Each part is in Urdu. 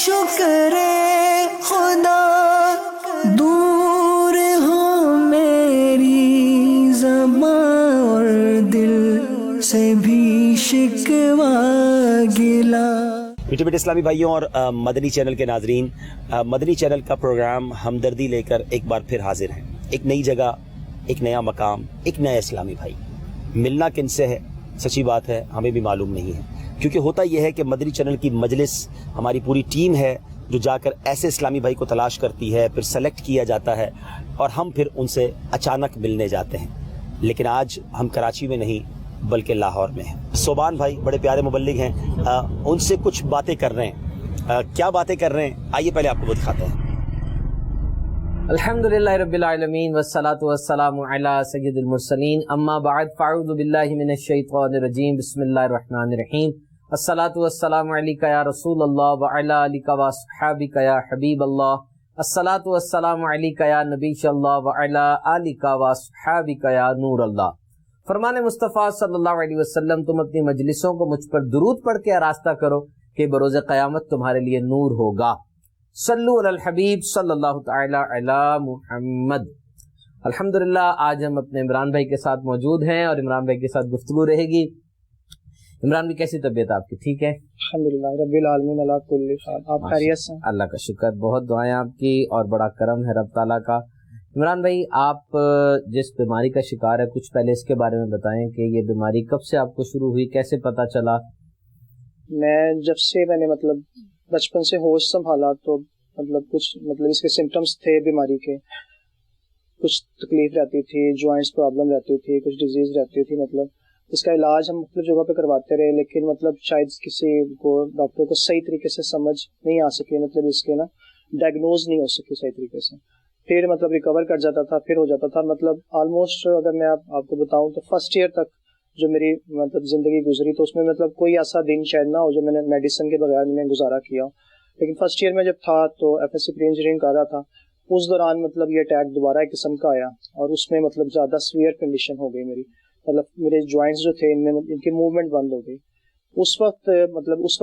شکر خدا دور ہو میری زبان اور دل سے بھی شکوہ گلا. میٹھے میٹھے اسلامی بھائیوں اور مدنی چینل کے ناظرین، مدنی چینل کا پروگرام ہمدردی لے کر ایک بار پھر حاضر ہے. ایک نئی جگہ، ایک نیا مقام، ایک نیا اسلامی بھائی. ملنا کن سے ہے سچی بات ہے ہمیں بھی معلوم نہیں ہے، کیونکہ ہوتا یہ ہے کہ مدنی چینل کی مجلس ہماری پوری ٹیم ہے جو جا کر ایسے اسلامی بھائی کو تلاش کرتی ہے، پھر سلیکٹ کیا جاتا ہے اور ہم پھر ان سے اچانک ملنے جاتے ہیں. لیکن آج ہم کراچی میں نہیں بلکہ لاہور میں ہیں. صوبان بھائی بڑے پیارے مبلغ ہیں، ان سے کچھ باتیں کر رہے ہیں. کیا باتیں کر رہے ہیں آئیے پہلے آپ کو وہ دکھاتے ہیں. الحمدللہ رب العالمین والصلاة والسلام علی سید المرسلین، اما بعد فاعوذ باللہ من الشیطان الرجیم، بسم اللہ الرحمن الرحیم. الصلاة والسلام علیکہ یا رسول اللہ وعلی آلک واصحابک یا حبیب اللہ. الصلاة والسلام علیکہ یا نبی اللہ وعلی آلک واصحابک یا نور اللہ. فرمان مصطفیٰ صلی اللہ علیہ وسلم، تم اپنی مجلسوں کو مجھ پر درود پڑھ کے آراستہ کرو کہ بروز قیامت تمہارے لیے نور ہوگا. صلو علی الحبیب صلی اللہ تعالی علی محمد. الحمدللہ آج ہم اپنے عمران بھائی کے ساتھ موجود ہیں اور عمران بھائی کے ساتھ گفتگو رہے گی. عمران بھائی کیسی طبیعت آپ کی؟ ٹھیک ہے الحمدللہ رب العالمین علی کل حال. آپ خیریت سے؟ اللہ کا شکر، بہت دعائیں آپ کی اور بڑا کرم ہے رب تعالیٰ کا. عمران بھائی آپ جس بیماری کا شکار ہے، کچھ پہلے اس کے بارے میں بتائیں کہ یہ بیماری کب سے آپ کو شروع ہوئی، کیسے پتہ چلا؟ جب سے میں نے بچپن سے ہوش سنبھالا تو کچھ اس کے سمٹمز تھے بیماری کے. کچھ تکلیف رہتی تھی، جوائنٹس پرابلم رہتی تھی، کچھ ڈیزیز رہتی تھی. اس کا علاج ہم مختلف جگہوں پہ کرواتے رہے، لیکن شاید کسی کو ڈاکٹر کو صحیح طریقے سے سمجھ نہیں آ سکی، اس کے ڈائگنوز نہیں ہو سکی صحیح طریقے سے. پھر ریکور کر جاتا تھا، پھر ہو جاتا تھا. آلموسٹ اگر میں آپ کو بتاؤں تو فرسٹ ایئر تک جو میری زندگی گزری تو اس میں کوئی ایسا دن شاید نہ ہو جو میں نے میڈیسن کے بغیر میں نے گزارا کیا. لیکن فرسٹ ایئر میں جب تھا تو F S C pre engineering کر رہا تھا، اس دوران یہ اٹیک دوبارہ ایک قسم کا آیا اور اس میں زیادہ سویئر کنڈیشن ہو گئی میری. میرے جوائنٹس جو تھے ان کی موومنٹ بند ہو گئی. اس وقت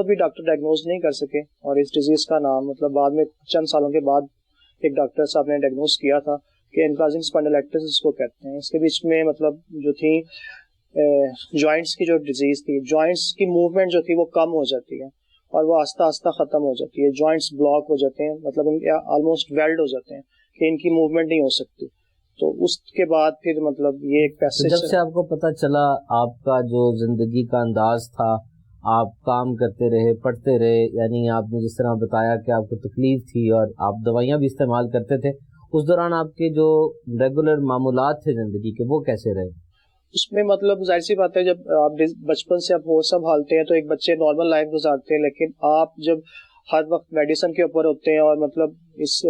بھی ڈاکٹر ڈائگنوز نہیں کر سکے اور اس ڈیزیز کا نام بعد میں چند سالوں کے بعد ایک ڈاکٹر صاحب نے ڈائگنوز کیا تھا کہ انفلازنگ اسپانڈائلیٹس اس کو کہتے ہیں. اس کے بیچ میں جو تھی جوائنٹس کی جو ڈیزیز تھی، جوائنٹس کی موومنٹ جو تھی وہ کم ہو جاتی ہے اور وہ آہستہ آہستہ ختم ہو جاتی ہے. جوائنٹس بلاک ہو جاتے ہیں، آلموسٹ ویلڈ ہو جاتے ہیں کہ ان کی موومنٹ نہیں ہو سکتی. تو اس کے بعد پھر یہ ایک پیسے جب سے آپ کو پتہ چلا، آپ کا جو زندگی کا انداز تھا، آپ کام کرتے رہے، پڑھتے رہے، یعنی آپ نے جس طرح بتایا کہ آپ کو تکلیف تھی اور آپ دوائیاں بھی استعمال کرتے تھے، اس دوران آپ کے جو ریگولر معمولات تھے زندگی کے وہ کیسے رہے؟ اس میں ظاہر سی بات ہے، جب آپ بچپن سے آپ ہوش سنبھالتے ہیں تو ایک بچے نارمل لائف گزارتے ہیں، لیکن آپ جب ہر وقت میڈیسن کے اوپر ہوتے ہیں اور اس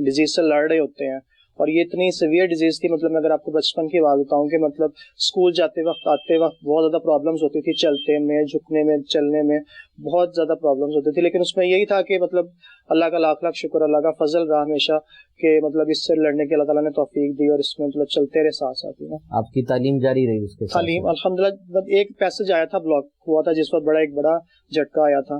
ڈیزیز سے لڑ رہے ہوتے ہیں اور یہ اتنی سیویئر ڈیزیز تھی. میں اگر آپ کو بچپن کی بات بتاؤں کہ اسکول جاتے وقت آتے وقت بہت زیادہ پرابلمس ہوتی تھی، چلتے میں، جھکنے میں، چلنے میں بہت زیادہ پرابلمس ہوتی تھی. لیکن اس میں یہی تھا کہ اللہ کا لاکھ لاکھ شکر، اللہ کا فضل رہا ہمیشہ کہ اس سے لڑنے کے اللہ تعالیٰ نے توفیق دی اور اس میں چلتے رہے ساتھ ساتھ. آپ کی تعلیم جاری رہی؟ اس کے تعلیم الحمدللہ ایک پیسج آیا تھا، بلاک ہوا تھا جس وقت ایک بڑا جھٹکا آیا تھا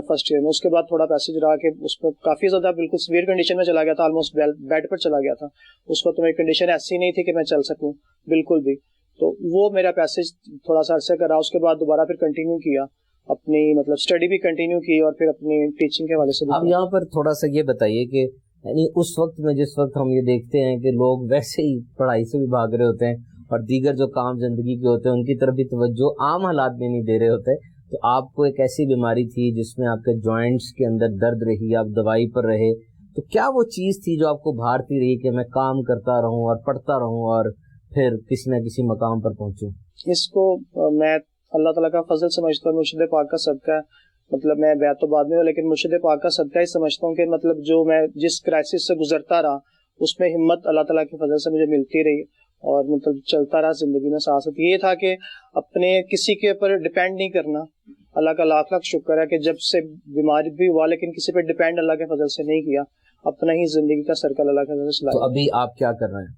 فرسٹ ایئر میں. اس کے بعد تھوڑا پیسج رہا کہ اس پر کافی زیادہ بالکل سیویئر کنڈیشن میں چلا گیا تھا، آلموسٹ بیڈ پر چلا گیا تھا. اس وقت میری کنڈیشن ایسی نہیں تھی کہ میں چل سکوں بالکل بھی. تو وہ میرا پیسج تھوڑا سا عرصے کا رہا. اس کے بعد دوبارہ پھر کنٹینیو کیا اپنی اسٹڈی بھی کنٹینیو کی اور پھر اپنی ٹیچنگ کے حوالے سے. اب یہاں پر تھوڑا سا یہ بتائیے کہ یعنی اس وقت میں جس وقت ہم یہ دیکھتے ہیں کہ لوگ ویسے ہی پڑھائی سے بھی بھاگ رہے ہوتے ہیں اور دیگر جو کام زندگی کے ہوتے ہیں ان کی طرف بھی توجہ عام حالات میں نہیں دے رہے ہوتے، تو آپ کو ایک ایسی بیماری تھی جس میں آپ کے جوائنٹس کے اندر درد رہی، آپ دوائی پر رہے، تو کیا وہ چیز تھی جو آپ کو بھارتی رہی کہ میں کام کرتا رہوں اور پڑھتا رہوں اور پھر کسی نہ کسی مقام پر پہنچوں؟ اس کو میں اللہ تعالیٰ کا فضل سمجھتا ہوں، مرشد پاک کا صدقہ ہے. میں بیعت تو بعد میں ہوں لیکن مرشد پاک کا صدقہ ہی سمجھتا ہوں کہ جو میں جس کرائسس سے گزرتا رہا اس میں ہمت اللہ تعالیٰ کے فضل سے مجھے ملتی رہی اور چلتا رہا زندگی میں. ساتھ یہ تھا کہ اپنے کسی کے اوپر ڈپینڈ نہیں کرنا. اللہ کا لاکھ لاکھ شکر ہے کہ جب سے بیماری بھی ہوا لیکن کسی پہ ڈپینڈ اللہ کے فضل سے نہیں کیا، اپنا ہی زندگی کا سرکل اللہ کے فضل سے لایا. تو ابھی آپ کیا کر رہے ہیں؟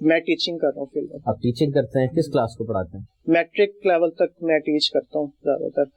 میں ٹیچنگ کر رہا ہوں. فی الحال آپ ٹیچنگ کرتے ہیں؟ کس کلاس کو پڑھاتے ہیں؟ میٹرک لیول تک میں ٹیچ کرتا ہوں زیادہ تر.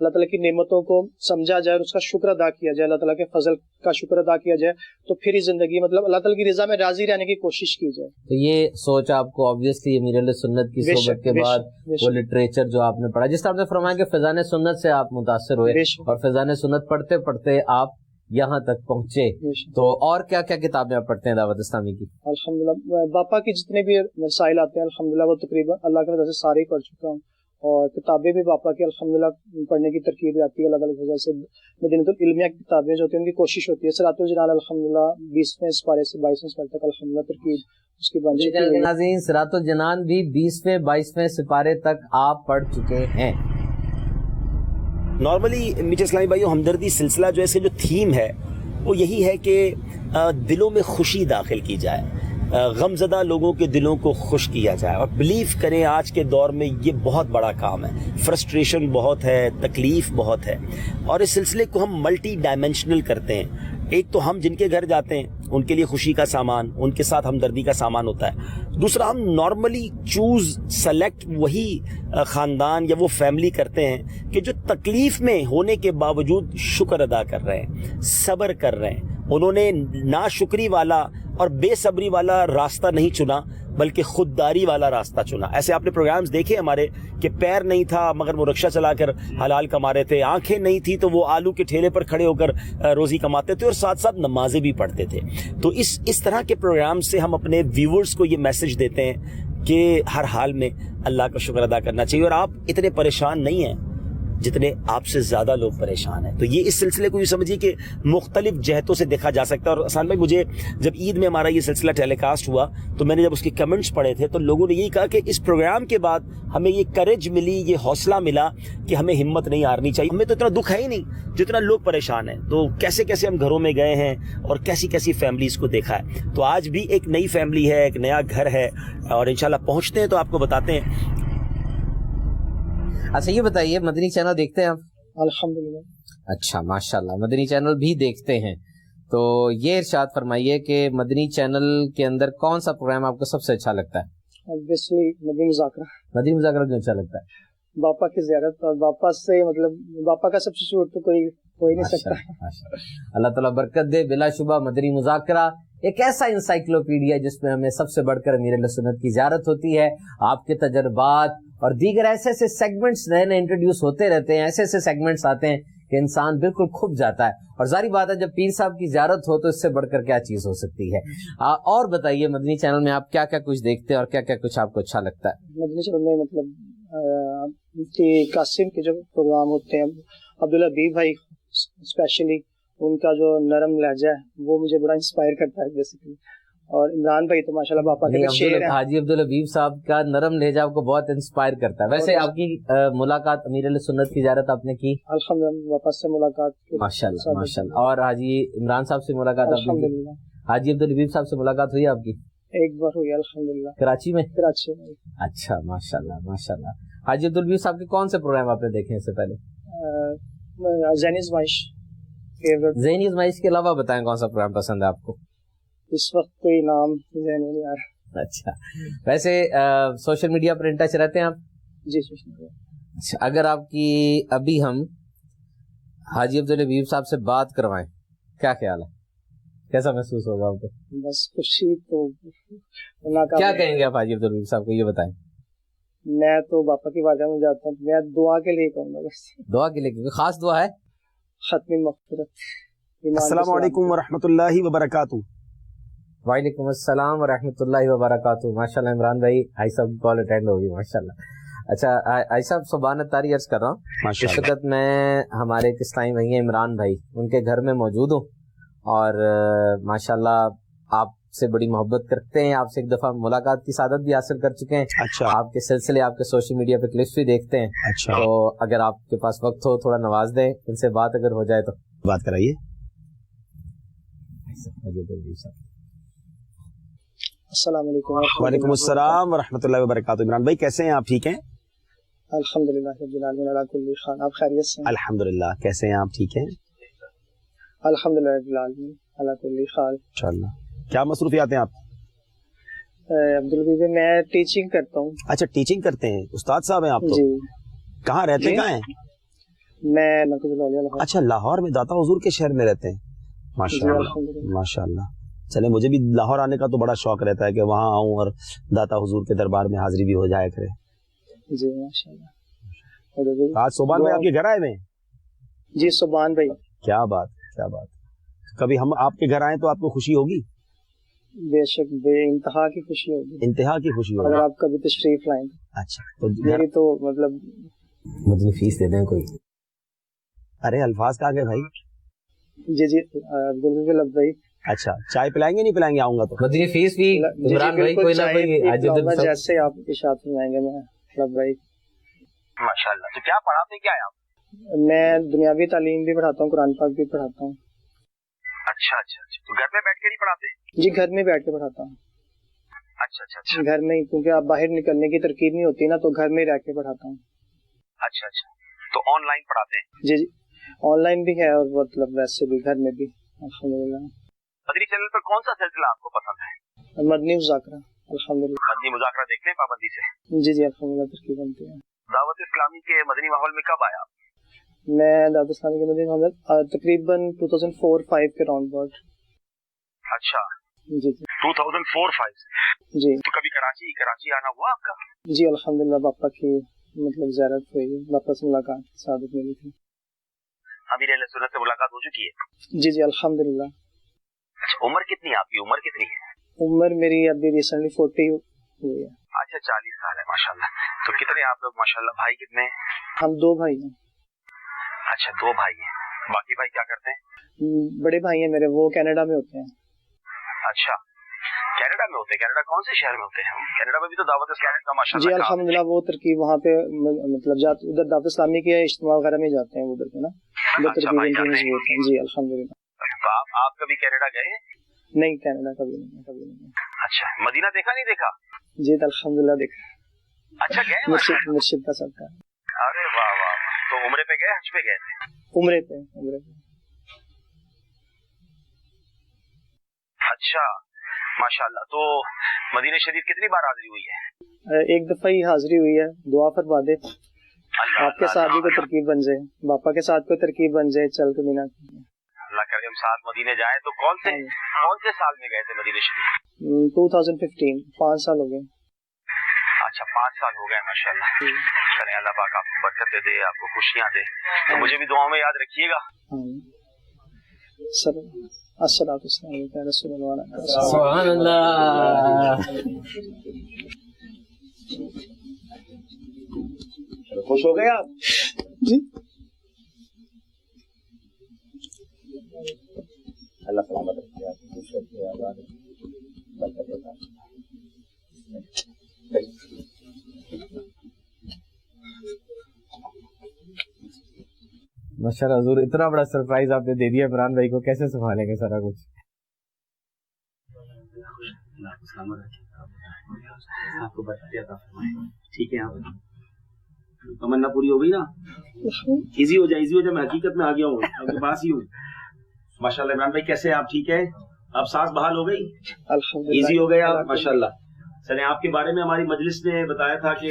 اللہ تعالیٰ کی نعمتوں کو سمجھا جائے اور اس کا شکر ادا کیا جائے, اللہ تعالیٰ کے فضل کا شکر ادا کیا جائے, تو پھر ہی زندگی مطلب اللہ تعالیٰ کی رضا میں راضی رہنے کی کوشش کی جائے. تو یہ سوچ آپ کو آبویسلی امیر علیہ سنت کی صحبت کے بعد وہ لٹریچر جو آپ نے پڑھا, جس طرح آپ نے فرمایا کہ فیضان سنت سے آپ متاثر ہوئے اور فیضان سنت پڑھتے پڑھتے آپ یہاں تک پہنچے, تو اور کیا کیا کتابیں آپ پڑھتے ہیں دعوت اسلامی کی؟ الحمدللہ باپا کی جتنے بھی مسائل آتے ہیں الحمدللہ وہ تقریباً اللہ کے وجہ سے سارے ہی پڑھ چکا ہوں, اور کتابیں بھی باپا کی الحمدللہ پڑھنے کی ترکیب آتی ہے اللہ تعالیٰ کی وجہ سے. مدینۃ العلمیہ کی کتابیں جو ہوتی ہیں ان کی کوشش ہوتی ہے. صراط الجنان الحمدللہ 20ویں سپارے سے 22ویں سپارے تک الحمدللہ ترکیب اس کی بن چکی ہے. ناظرین صراط الجنان بھی 20ویں 22ویں سپارے تک آپ پڑھ چکے ہیں. نارملی میٹھے اسلامی بھائیوں ہمدردی سلسلہ جو ہے اس کا جو تھیم ہے وہ یہی ہے کہ دلوں میں خوشی داخل کی جائے, غم زدہ لوگوں کے دلوں کو خوش کیا جائے. اور بلیو کریں آج کے دور میں یہ بہت بڑا کام ہے, فرسٹریشن بہت ہے, تکلیف بہت ہے, اور اس سلسلے کو ہم ملٹی ڈائمینشنل کرتے ہیں. ایک تو ہم جن کے گھر جاتے ہیں ان کے لیے خوشی کا سامان, ان کے ساتھ ہمدردی کا سامان ہوتا ہے. دوسرا ہم نارملی سلیکٹ وہی خاندان یا وہ فیملی کرتے ہیں کہ جو تکلیف میں ہونے کے باوجود شکر ادا کر رہے ہیں, صبر کر رہے ہیں. انہوں نے ناشکری والا اور بے صبری والا راستہ نہیں چنا بلکہ خودداری والا راستہ چنا. ایسے آپ نے پروگرامز دیکھے ہمارے کہ پیر نہیں تھا مگر وہ رکشہ چلا کر حلال کما رہے تھے, آنکھیں نہیں تھی تو وہ آلو کے ٹھیلے پر کھڑے ہو کر روزی کماتے تھے اور ساتھ ساتھ نمازیں بھی پڑھتے تھے. تو اس طرح کے پروگرام سے ہم اپنے ویورز کو یہ میسج دیتے ہیں کہ ہر حال میں اللہ کا شکر ادا کرنا چاہیے, اور آپ اتنے پریشان نہیں ہیں جتنے آپ سے زیادہ لوگ پریشان ہیں. تو یہ اس سلسلے کو یہ سمجھیے کہ مختلف جہتوں سے دیکھا جا سکتا ہے. اور حسان بھائی مجھے جب عید میں ہمارا یہ سلسلہ ٹیلی کاسٹ ہوا تو میں نے جب اس کے کمنٹس پڑھے تھے تو لوگوں نے یہی کہا کہ اس پروگرام کے بعد ہمیں یہ کریج ملی, یہ حوصلہ ملا کہ ہمیں ہمت نہیں ہارنی چاہیے. ہمیں تو اتنا دکھ ہے ہی نہیں جتنا لوگ پریشان ہیں. تو کیسے کیسے ہم گھروں میں گئے ہیں اور کیسی کیسی فیملیز کو دیکھا ہے. تو آج بھی ایک نئی فیملی ہے, ایک نیا گھر ہے, اور انشاءاللہ پہنچتے ہیں تو آپ کو بتاتے ہیں. اچھا یہ بتائیے مدنی چینل دیکھتے ہیں آپ؟ الحمدللہ. اچھا ماشاءاللہ مدنی چینل بھی دیکھتے ہیں. تو یہ ارشاد فرمائیے کہ مدنی چینل کے اندر کون سا پروگرام آپ کو سب سے اچھا لگتا ہے؟ obviously مدنی مذاکرہ. مدنی مذاکرہ کیوں اچھا لگتا ہے؟ باپا کی زیارت, اور باپا سے مطلب باپا کا سبسٹیٹیوٹ تو کوئی نہیں سکتا. اللہ تعالیٰ برکت دے. بلا شبہ مدنی مذاکرہ ایک ایسا انسائکلوپیڈیا جس میں ہمیں سب سے بڑھ کر امیر علیہ سنت کی زیارت ہوتی ہے, آپ کے تجربات اور دیگر ایسے ایسے سیگمنٹس نئے نئے انٹروڈیوس ہوتے رہتے ہیں, ایسے ایسے سیگمنٹس آتے ہیں کہ انسان بالکل کھپ جاتا ہے. اور ظاہری بات ہے جب پیر صاحب کی زیارت ہو تو اس سے بڑھ کر کیا چیز ہو سکتی ہے. اور بتائیے مدنی چینل میں آپ کیا کیا کچھ دیکھتے ہیں اور کیا کیا کچھ آپ کو اچھا لگتا ہے؟ مدنی چینل میں مطلب قاسم کے جو پروگرام ہوتے ہیں, عبداللہ بی بھائی اسپیشلی ان کا جو نرم لہجہ ہے وہ مجھے بڑا انسپائر کرتا ہے بیسیکلی. اور عمران بھائی تو ماشاءاللہ باپا کے شیر ہیں. حاجی عبدالحبیب صاحب کا نرم لہجہ آپ کو بہت انسپائر کرتا ہے. ویسے آپ کی ملاقات امیر علیہ سنت کی زیارت آپ نے کی؟ الحمدللہ باپا سے ملاقات ماشاءاللہ ماشاءاللہ. اور حاجی عمران صاحب سے ملاقات آپ نے کی؟ حاجی عبدالحبیب صاحب سے ملاقات ہوئی آپ کی؟ ایک بار ہوئی الحمدللہ. کراچی میں؟ کراچی میں. اچھا ماشاءاللہ ماشاءاللہ. حاجی عبدالحبیب صاحب کے کون سے پروگرام آپ نے دیکھے اس سے پہلے؟ ذہنی آزمائش. ذہنی آزمائش کے علاوہ بتائیں کون سا پروگرام پسند ہے آپ کو؟ اس وقت کوئی نام ذہن میں نہیں آ رہا. اچھا ویسے social media per in touch رہتے ہیں آپ؟ جی سوشل میڈیا. اچھا اگر آپ کی ابھی ہم حاجی عبدالحبیب صاحب سے بات کروائیں کیا خیال ہے, کیسا محسوس ہوگا آپ کو؟ بس خوشی تو. کیا کہیں گے آپ حاجی عبدالحبیب صاحب کو, یہ بتائیں. میں تو باپا کی بارگاہ میں جاتا ہوں, میں دعا کے لیے کہوں گا بس. دعا کے لیے کوئی خاص دعا ہے؟ ختم مغفرت. السلام علیکم ورحمۃ اللہ وبرکاتہ. وعلیکم السلام ورحمۃ اللہ وبرکاتہ. ماشاءاللہ عمران بھائی آئی صاحب کی کال اٹینڈ ہوگی ماشاءاللہ. اچھا آئی صاحب سبحان تاری عرض کر رہا ہوں. اس وقت میں ہمارے ایک اسلامی بھائی ہیں عمران بھائی, ان کے گھر میں موجود ہوں اور ماشاءاللہ آپ سے بڑی محبت کرتے ہیں, آپ سے ایک دفعہ ملاقات کی سعادت بھی حاصل کر چکے ہیں. اچھا آپ کے سلسلے آپ کے سوشل میڈیا پہ کلپس بھی دیکھتے ہیں. اچھا تو اگر آپ کے پاس وقت ہو تھوڑا نواز دیں, ان سے بات اگر ہو جائے تو بات کرائیے. السلام علیکم. وعلیکم السلام ورحمۃ اللہ وبرکاتہ. عمران بھائی کیسے ہیں آپ, ٹھیک ہیں؟ الحمدللہ رب العالمین علی کل حال. آپ خیریت سے ہیں؟ الحمدللہ. کیسے ہیں آپ, ٹھیک ہیں؟ الحمدللہ رب العالمین علی کل حال. انشاءاللہ. کیا مصروفیات ہیں آپ؟ عبدالحبیب میں ٹیچنگ کرتا ہوں. اچھا ٹیچنگ کرتے ہیں, استاد صاحب ہیں آپ تو؟ جی. کہاں رہتے ہیں, کہاں ہیں؟ میں نقد اللہ. اچھا لاہور میں داتا حضور کے شہر میں رہتے ہیں. ماشاء اللہ ماشاء اللہ. چلے مجھے بھی لاہور آنے کا تو بڑا شوق رہتا ہے کہ وہاں آؤں اور داتا حضور کے دربار میں حاضری بھی ہو جائے کرے. جی ماشاء اللہ. آج صبح میں آپ کے گھر آئے میں. جی سبحان بھائی. کیا بات کیا بات. کبھی ہم آپ کے گھر آئیں تو آپ کو خوشی ہوگی. بے شک بے انتہا کی خوشی ہوگی. انتہا کی خوشی ہوگی اگر آپ کبھی تشریف لائیں. اچھا تو میری تو مطلب مجھے فیس دے دیں کوئی. ارے الفاظ کہاں گئے بھائی. جی بالکل بھائی. اچھا چائے پلائیں گے نہیں پلائیں گے. آؤں گا تو مدنی فیس بھی عمران بھائی کوئی نہ کوئی جیسے آپ ارشاد فرمائیں گے. میں مطلب بھائی ماشاء اللہ. تو کیا پڑھاتے کیا ہے آپ. میں دنیاوی تعلیم بھی پڑھاتا ہوں, قرآن پاک بھی پڑھاتا ہوں. اچھا اچھا اچھا. تو گھر میں بیٹھ کے نہیں پڑھاتے. جی گھر میں بیٹھ کے پڑھاتا ہوں. اچھا اچھا اچھا. گھر میں ہی, کیونکہ آپ باہر نکلنے کی ترکیب نہیں ہوتی نا, تو گھر میں ہی رہ کے پڑھاتا ہوں. اچھا اچھا. تو آن لائن پڑھاتے ہیں. جی آن لائن بھی ہے اور مطلب ویسے بھی گھر میں بھی الحمدللہ. مدنی چینل پر کون سا سلسلہ آپ کو پسند ہے. مدنی مذاکرہ الحمدللہ. مدنی مذاکرہ دیکھتے ہیں پابندی سے. جی الحمدللہ ترکیب بنتی ہے. دعوت اسلامی کے مدنی ماحول میں کب آیا آپ. میں دعوت اسلامی کے مدنی ماحول تقریباً 2004-05 کے راؤنڈ اباؤٹ. اچھا جی 2004-05. جی. تو کبھی کراچی آنا ہوا آپ کا. جی الحمدللہ باپا کی مطلب زیارت ہوئی, باپا سے ملاقات سعادت ملی تھی. امیر اہل سنت سے ملاقات ہو چکی ہے. جی الحمدللہ. اچھا عمر کتنی ہے آپ کی. عمر کتنی ہے. عمر میری ابھی ریسنٹلی 40 ہوئی ہے. اچھا 40 سال ہے ماشاءاللہ. تو کتنے آپ لوگ ماشاءاللہ. بھائی کتنے ہیں. ہم 2 بھائی ہیں. اچھا 2 بھائی ہیں. باقی بھائی کیا کرتے ہیں. بڑے بھائی ہیں میرے, وہ کینیڈا میں ہوتے ہیں. اچھا کینیڈا میں ہوتے ہیں. کینیڈا کون سے شہر میں ہوتے ہیں. کینیڈا میں بھی تو دعوت اسلامی کا ماشاءاللہ. جی الحمدللہ وہ ترکیب وہاں پہ مطلب ادھر دعوت اسلامی کے اجتماع وغیرہ میں جاتے ہیں ادھر پہ نا, ادھر ترکیب مضبوط ہیں. جی الحمدللہ. تو آپ کبھی کینیڈا گئے ہیں. نہیں کینیڈا کبھی نہیں. اچھا مدینہ دیکھا نہیں دیکھا. جی الحمدللہ دیکھا. اچھا گئے مرشد کا صدقہ. ارے واہ واہ. تو عمرے پہ گئے حج پہ گئے تھے. عمرے پہ. اچھا ماشاءاللہ. تو مدینہ شریف کتنی بار حاضری ہوئی ہے. 1 دفعہ ہی حاضری ہوئی ہے. دعا فرما دے آپ کے ساتھ بھی کوئی ترکیب بن جائے, باپا کے ساتھ کوئی ترکیب بن جائے, چل کے بنا. اللہ کرے ہم ساتھ مدینے جائیں. تو کون سے سال میں گئے تھے مدینہ شریف. 2015. 5 سال ہو گئے. اچھا 5 سال ہو گئے ماشاءاللہ. کریں اللہ پاک آپ کو برکتیں دے, آپ کو خوشیاں دے. تو مجھے بھی دعاؤں میں یاد رکھیے گا. السلام علیکم رسول اللہ. سبحان اللہ. خوش ہو گئے آپ. جی اللہ سلامت رکھے آپ. خوش رکھے آباد برکت عطا. ماشاءاللہ حضور اتنا بڑا سرپرائز آپ نے دے دیا عمران بھائی کو, کیسے سنبھالیں گے سارا کچھ. آپ کو برکت عطا فرمائے. ٹھیک ہے آپ تمنا پوری ہو گئی نا. ایزی ہو جائے. میں حقیقت میں آ گیا ہوں, آپ کے پاس ہی ہوں. ماشاءاللہ عمران بھائی کیسے آپ. ٹھیک ہے آپ سانس بحال ہو گئی. ایزی ہو گیا ماشاءاللہ. چلیں آپ کے بارے میں ہماری مجلس نے بتایا تھا کہ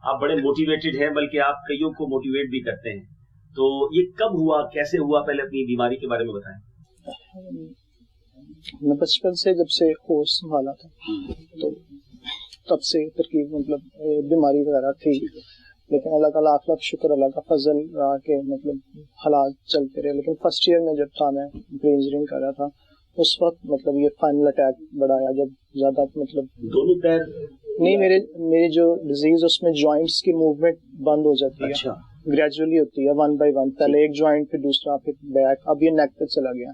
آپ بڑے موٹیویٹڈ ہیں, بلکہ آپ کئیوں کو موٹیویٹ بھی کرتے ہیں. تو یہ کب ہوا, کیسے ہوا, پہلے اپنی بیماری کے بارے میں بتائیں. میں بچپن سے جب سے ہوش سنبھالا تھا تو تب سے ترکیب مطلب بیماری وغیرہ تھی, لیکن اللہ کا لاکھ لاکھ شکر, اللہ کا فضل رہا کہ مطلب حالات چلتے رہے. لیکن فرسٹ ایئر میں جب تھا میں برین انجرنگ کر رہا تھا, اس وقت مطلب یہ فائنل اٹیک بڑا آیا, جب زیادہ مطلب دونوں پیر نہیں, میری جو ڈیزیز اس میں جوائنٹس کی موومنٹ بند ہو جاتی ہے. اچھا گریجولی ہوتی ہے 1 by 1, پہلے ایک جوائنٹ پھر دوسرا پھر بیک, اب یہ نیک پہ چلا گیا.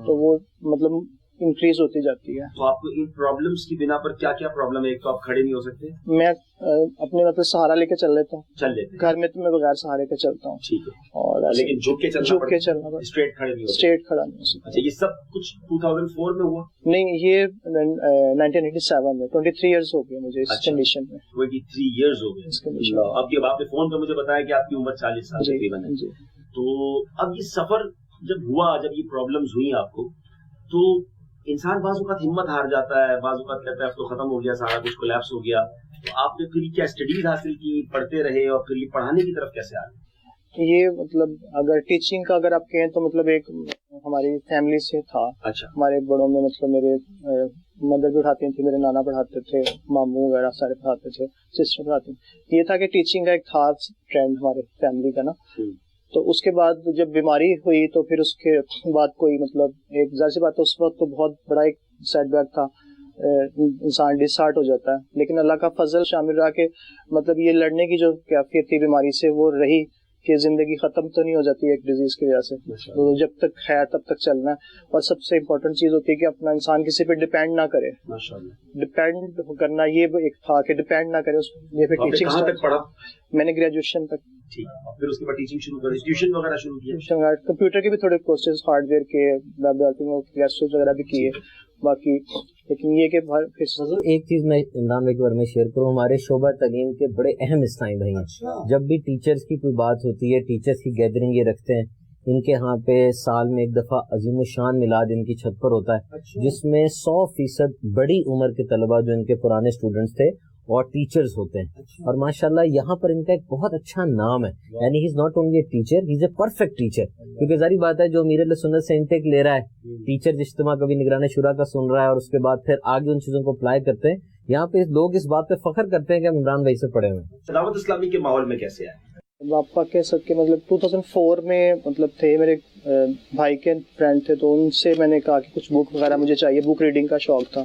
تو وہ مطلب انکریز ہوتی جاتی ہے. تو آپ کو ان پرابلمس کی بنا پر کیا کیا پرابلم ہے. ایک تو آپ کھڑے نہیں ہو سکتے. میں اپنے مطلب سہارا لے کے چل لیتا ہوں. چل لیتے گھر میں تو میں بغیر سہارے کے چلتا ہوں. ٹھیک ہے. اور لیکن جھک کے چلنا اسٹریٹ کھڑے نہیں. اسٹریٹ کھڑا نہیں ہو سکتا. اچھا یہ سب کچھ 2004 میں ہوا. نہیں, یہ 1987 میں 23 ایئرز ہو گئے مجھے اس کنڈیشن میں. 23 ایئرز ہو گئے. اب آپ نے فون پہ مجھے بتایا کہ آپ کی عمر 40 سال تقریباً ہے. تو اب یہ سفر جب ہوا, جب یہ پرابلمز ہوئی آپ کو, تو انسان بعض اوقات ہمت ہار جاتا ہے, بعض اوقات کہتا ہے اب تو ختم ہو گیا, سارا کچھ کولیپس ہو گیا. تو آپ نے پھر کیا اسٹڈیز حاصل کی, پڑھتے رہے, اور پھر یہ پڑھانے کی طرف کیسے آ گئے. یہ مطلب اگر ٹیچنگ کا اگر آپ کہیں تو مطلب ایک ہماری فیملی سے تھا. اچھا. ہمارے بڑوں میں مطلب میرے مدر بھی پڑھاتی تھی, میرے نانا پڑھاتے تھے, ماموں وغیرہ سارے پڑھاتے تھے, سسٹر پڑھاتی تھی. یہ تھا کہ ٹیچنگ کا ایک تھا ٹرینڈ ہمارے فیملی کا نا. تو اس کے بعد جب بیماری ہوئی تو پھر اس کے بعد کوئی مطلب ایک ظاہر سی بات ہے اس وقت تو بہت بڑا ایک سیٹ بیک تھا, انسان ڈس ہارٹ ہو جاتا ہے. لیکن اللہ کا فضل شامل رہا کہ مطلب یہ لڑنے کی جو کیفیت تھی بیماری سے وہ رہی کہ زندگی ختم تو نہیں ہو جاتی ایک ڈیزیز کی وجہ سے. تو جب تک ہے تب تک چلنا ہے. اور سب سے امپورٹنٹ چیز ہوتی ہے کہ اپنا انسان کسی پہ ڈپینڈ نہ کرے. ڈپینڈ کرنا یہ ایک تھا کہ ڈپینڈ نہ کرے. یہ پھر ٹیچنگ پڑھا میں نے گریجویشن تک. پھر اس کے بعد ٹیچنگ شروع کری, ٹیوشن وغیرہ شروع کیا, کمپیوٹر کے بھی تھوڑے کورسز, ہارڈ ویئر کے, ویب ڈیولپنگ کلاسز وغیرہ بھی کیے. باقی لیکن یہ کہ ایک چیز میں عمران بھائی کے بارے میں شیئر کروں, ہمارے شعبہ تعلیم کے بڑے اہم اسلائی بھائی ہیں. جب بھی ٹیچرز کی کوئی بات ہوتی ہے, ٹیچرز کی گیدرنگ یہ رکھتے ہیں, ان کے ہاں پہ سال میں ایک دفعہ عظیم الشان میلاد ان کی چھت پر ہوتا ہے, جس میں 100% بڑی عمر کے طلبہ جو ان کے پرانے اسٹوڈنٹس تھے اور ٹیچرز ہوتے ہیں. اور ماشاءاللہ یہاں پر ان کا ایک بہت اچھا نام ہے, یعنی he is not only a teacher, he is a perfect teacher. کیونکہ ظاہری بات ہے جو امیر اہل سنت سے انٹیک لے رہا ہے, ٹیچر اجتماع کبھی نگران شورا کا سن رہا ہے اور اس کے بعد پھر آگے ان چیزوں کو اپلائی کرتے ہیں, یہاں پہ لوگ اس بات پہ فخر کرتے ہیں کہ ہم عمران بھائی سے پڑھے ہوئے ہیں. دعوت اسلامی کے ماحول میں کیسے آئے؟ باپا کہہ سکتے مطلب 2004 میں مطلب تھے, میرے بھائی کے فرینڈ تھے, تو ان سے میں نے کہا کہ کچھ بک وغیرہ مجھے چاہیے, بک ریڈنگ کا شوق تھا.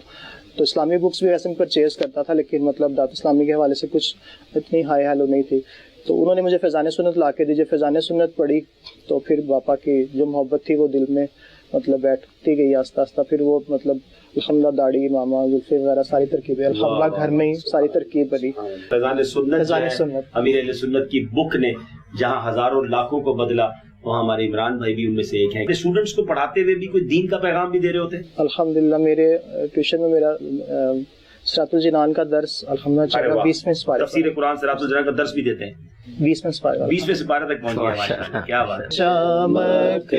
تو اسلامی بکس بھی ویسے میں پرچیز کرتا تھا, لیکن مطلب دعوت اسلامی کے حوالے سے کچھ اتنی ہائی ہیلو نہیں تھی. تو انہوں نے مجھے فیضان سنت لا کے دی. جب فیضان سنت پڑھی تو پھر باپا کی جو محبت تھی وہ دل میں مطلب بیٹھتی گئی آہستہ آہستہ. پھر وہ مطلب الحمدللہ داڑھی, امامہ, زلفے وغیرہ ساری ترکیبیں الحمدللہ گھر میں ہی ساری ترکیب بنی. فیضان سنت امیر اہل سنت کی بک نے جہاں ہزاروں لاکھوں کو بدلا, وہاں ہمارے عمران بھائی بھی ان میں سے ایک ہیں. اسٹوڈنٹس کو پڑھاتے ہوئے بھی کوئی دین کا پیغام بھی دے رہے ہوتے ہیں؟ الحمدللہ میرے ٹیوشن میں میرا صراط الجنان کا درس الحمدللہ 20 میں سپارہ, تفسیر قرآن صراط الجنان کا درس بھی دیتے ہیں. 20 میں سپارہ, 20 میں سپارہ تک پہنچ گیا, ماشاءاللہ کیا بات ہے. چمک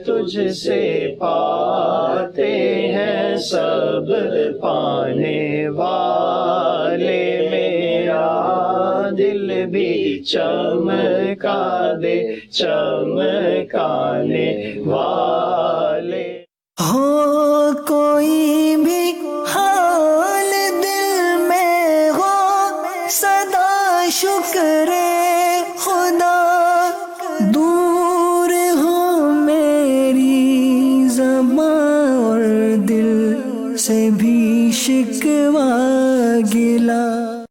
تجھ سے پاتے ہیں سب پانے والے, میرا دل بھی چمکا دے چمکانے والے. ہو کوئی بھی حال دل میں ہو, صدا شکر خدا, دور ہو میری زبان اور دل سے بھی شکوہ گلا.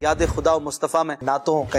یاد خدا و مصطفیٰ میں نعتوں کا